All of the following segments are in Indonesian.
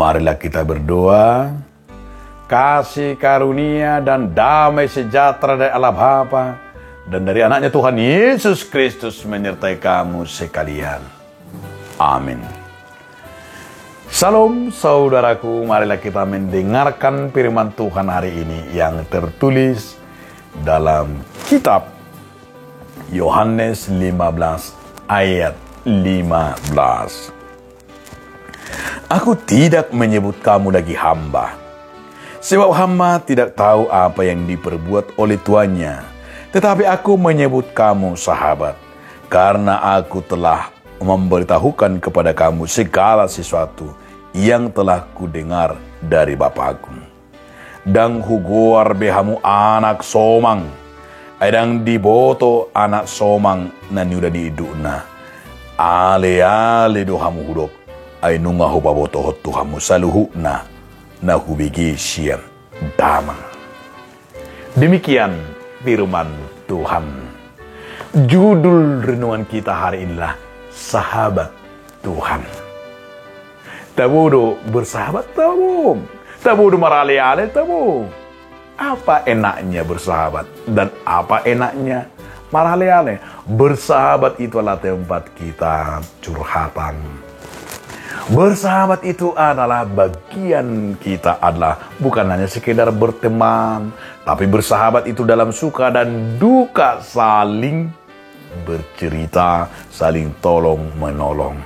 Marilah kita berdoa. Kasih karunia dan damai sejahtera dari Allah Bapa dan dari anaknya Tuhan Yesus Kristus menyertai kamu sekalian. Amin. Salam saudaraku, marilah kita mendengarkan firman Tuhan hari ini yang tertulis dalam kitab Yohanes 15 ayat 15. Aku tidak menyebut kamu lagi hamba, sebab hamba tidak tahu apa yang diperbuat oleh tuannya. Tetapi aku menyebut kamu sahabat, karena aku telah memberitahukan kepada kamu segala sesuatu yang telah kudengar dari Bapakku. Dan huguar behamu anak somang, adang diboto anak somang na niuda di iduna. Ale dohamu hudok, ay nunga hubaboto hotuhamu saluhu na hubigi siang damang. Demikian firman Tuhan. Judul renungan kita hari inilah Sahabat Tuhan. Tabudo bersahabat tabu. Tabudo marale-ale tabu. Apa enaknya bersahabat dan apa enaknya marale-ale? Bersahabat itu adalah tempat kita curhatan. Bersahabat itu adalah bagian kita adalah bukan hanya sekedar berteman, tapi bersahabat itu dalam suka dan duka saling bercerita, saling tolong menolong.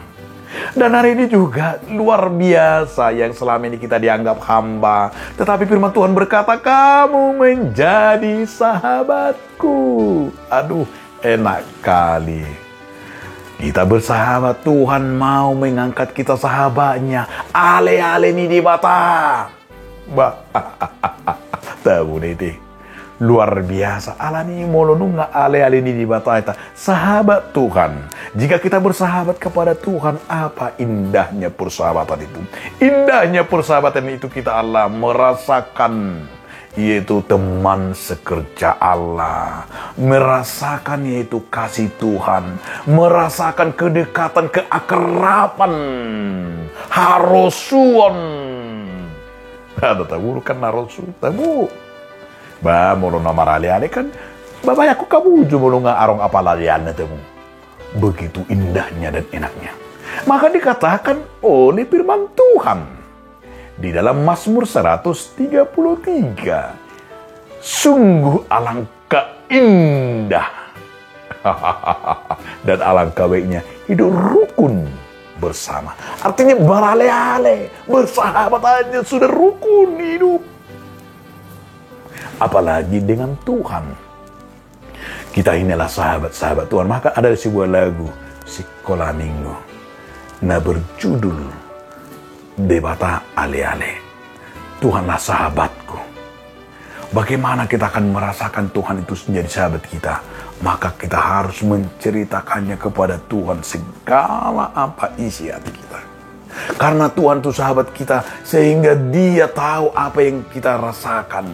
Dan hari ini juga luar biasa yang selama ini kita dianggap hamba, tetapi firman Tuhan berkata, kamu menjadi sahabatku. Aduh, enak kali. Kita bersahabat, Tuhan mau mengangkat kita sahabatnya. Ale-ale ni di bata. Tahu niti. Luar biasa. Ala ni molonunga ale-ale ni di bata ita. Sahabat Tuhan. Jika kita bersahabat kepada Tuhan, apa indahnya persahabatan itu? Indahnya persahabatan itu kita Allah merasakan, yaitu teman sekerja Allah, merasakan yaitu kasih Tuhan, merasakan kedekatan, keakraban, harosuan. Ada tabu kan harosu, tabu. Ba molo na marali-ali kan, babayaku kabuju molo nga arong apalalian na tabu. Begitu indahnya dan enaknya. Maka dikatakan oleh firman Tuhan di dalam Mazmur 133, sungguh alangkah indah dan alangkah baiknya hidup rukun bersama. Artinya berale-ale, bersahabat aja sudah rukun hidup. Apalagi dengan Tuhan. Kita inilah sahabat-sahabat Tuhan. Maka ada sebuah lagu Sekolah Minggu na berjudul Debata Ale-ale. Tuhanlah sahabatku. Bagaimana kita akan merasakan Tuhan itu menjadi sahabat kita? Maka kita harus menceritakannya kepada Tuhan segala apa isi hati kita. Karena Tuhan itu sahabat kita sehingga Dia tahu apa yang kita rasakan.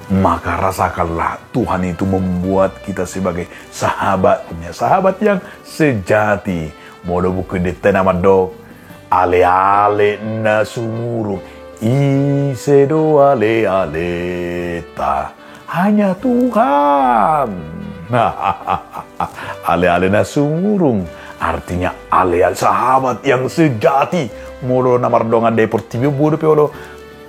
Maka rasakanlah Tuhan itu membuat kita sebagai sahabatnya. Sahabat yang sejati. Modo buku di tenamado. Ale-ale na sumurung, isedo ale-ale ta, hanya Tuhan. Ale-ale na sumurung, artinya ale-ale sahabat yang sejati. Molo namardongan deportivo bodo pe olo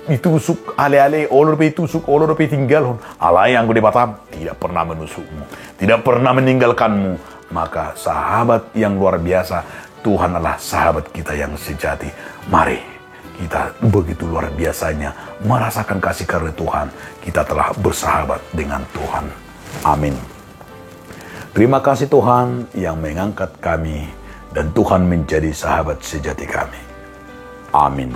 itusuk ale-ale, olo pe itusuk, olo pe tinggal. Alai yang gede batam tidak pernah menusukmu, tidak pernah meninggalkanmu. Maka sahabat yang luar biasa, Tuhan adalah sahabat kita yang sejati. Mari kita begitu luar biasanya merasakan kasih karunia Tuhan. Kita telah bersahabat dengan Tuhan. Amin. Terima kasih Tuhan yang mengangkat kami dan Tuhan menjadi sahabat sejati kami. Amin.